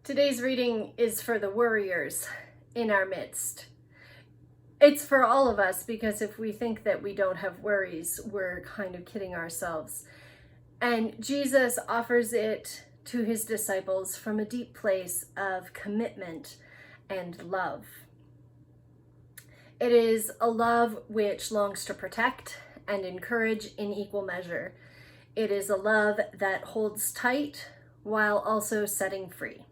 Today's reading is for the worriers in our midst. It's for all of us, because if we think that we don't have worries, we're kind of kidding ourselves. And Jesus offers it to his disciples from a deep place of commitment and love. It is a love which longs to protect and encourage in equal measure. It is a love that holds tight while also setting free.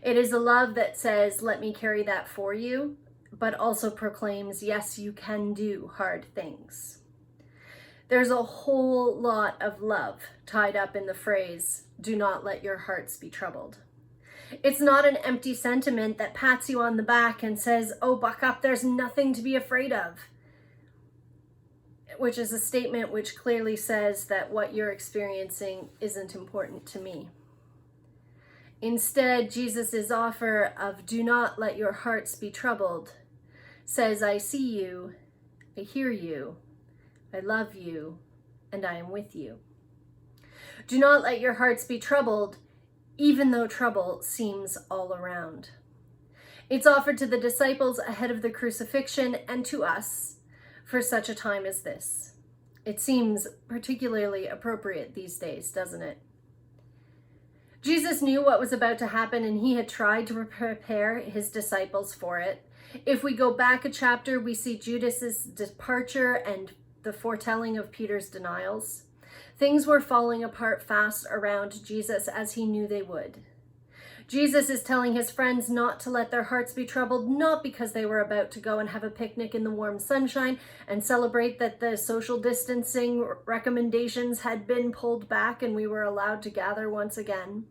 It is a love that says, let me carry that for you, but also proclaims, yes, you can do hard things. There's a whole lot of love tied up in the phrase, do not let your hearts be troubled. It's not an empty sentiment that pats you on the back and says, oh, buck up, there's nothing to be afraid of. Which is a statement which clearly says that what you're experiencing isn't important to me. Instead, Jesus' offer of do not let your hearts be troubled says, I see you, I hear you, I love you, and I am with you. Do not let your hearts be troubled, even though trouble seems all around. It's offered to the disciples ahead of the crucifixion and to us for such a time as this. It seems particularly appropriate these days, doesn't it? Jesus knew what was about to happen, and he had tried to prepare his disciples for it. If we go back a chapter, we see Judas's departure and the foretelling of Peter's denials. Things were falling apart fast around Jesus, as he knew they would. Jesus is telling his friends not to let their hearts be troubled, not because they were about to go and have a picnic in the warm sunshine and celebrate that the social distancing recommendations had been pulled back and we were allowed to gather once again.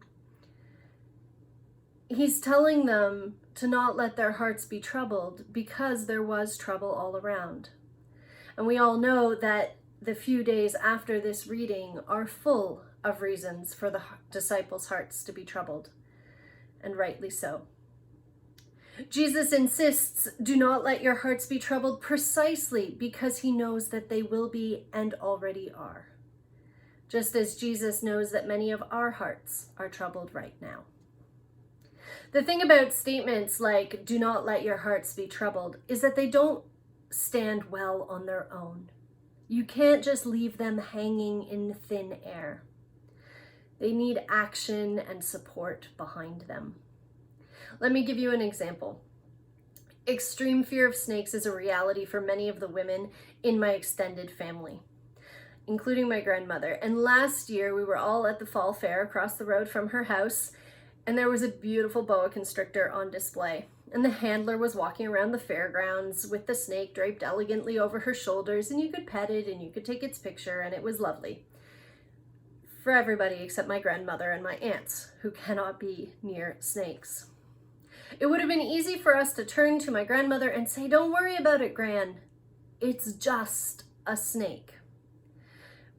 He's telling them to not let their hearts be troubled because there was trouble all around. And we all know that the few days after this reading are full of reasons for the disciples' hearts to be troubled. And rightly so. Jesus insists, do not let your hearts be troubled, precisely because he knows that they will be and already are. Just as Jesus knows that many of our hearts are troubled right now. The thing about statements like, do not let your hearts be troubled, is that they don't stand well on their own. You can't just leave them hanging in thin air. They need action and support behind them. Let me give you an example. Extreme fear of snakes is a reality for many of the women in my extended family, including my grandmother. And last year we were all at the fall fair across the road from her house, and there was a beautiful boa constrictor on display. And the handler was walking around the fairgrounds with the snake draped elegantly over her shoulders, and you could pet it and you could take its picture, and it was lovely. For everybody except my grandmother and my aunts, who cannot be near snakes. It would have been easy for us to turn to my grandmother and say, don't worry about it, Gran. It's just a snake.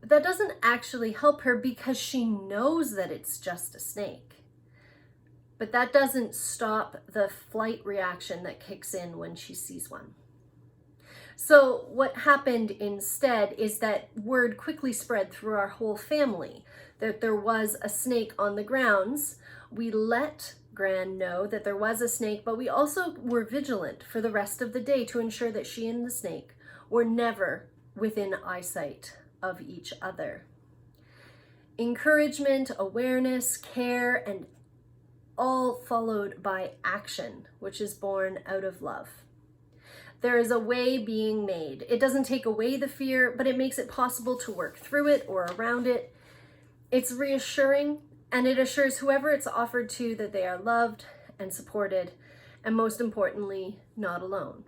But that doesn't actually help her because she knows that it's just a snake. But that doesn't stop the flight reaction that kicks in when she sees one. So what happened instead is that word quickly spread through our whole family that there was a snake on the grounds. We let Gran know that there was a snake, but we also were vigilant for the rest of the day to ensure that she and the snake were never within eyesight of each other. Encouragement, awareness, care, and all followed by action, which is born out of love. There is a way being made. It doesn't take away the fear, but it makes it possible to work through it or around it. It's reassuring, and it assures whoever it's offered to that they are loved and supported, and most importantly, not alone.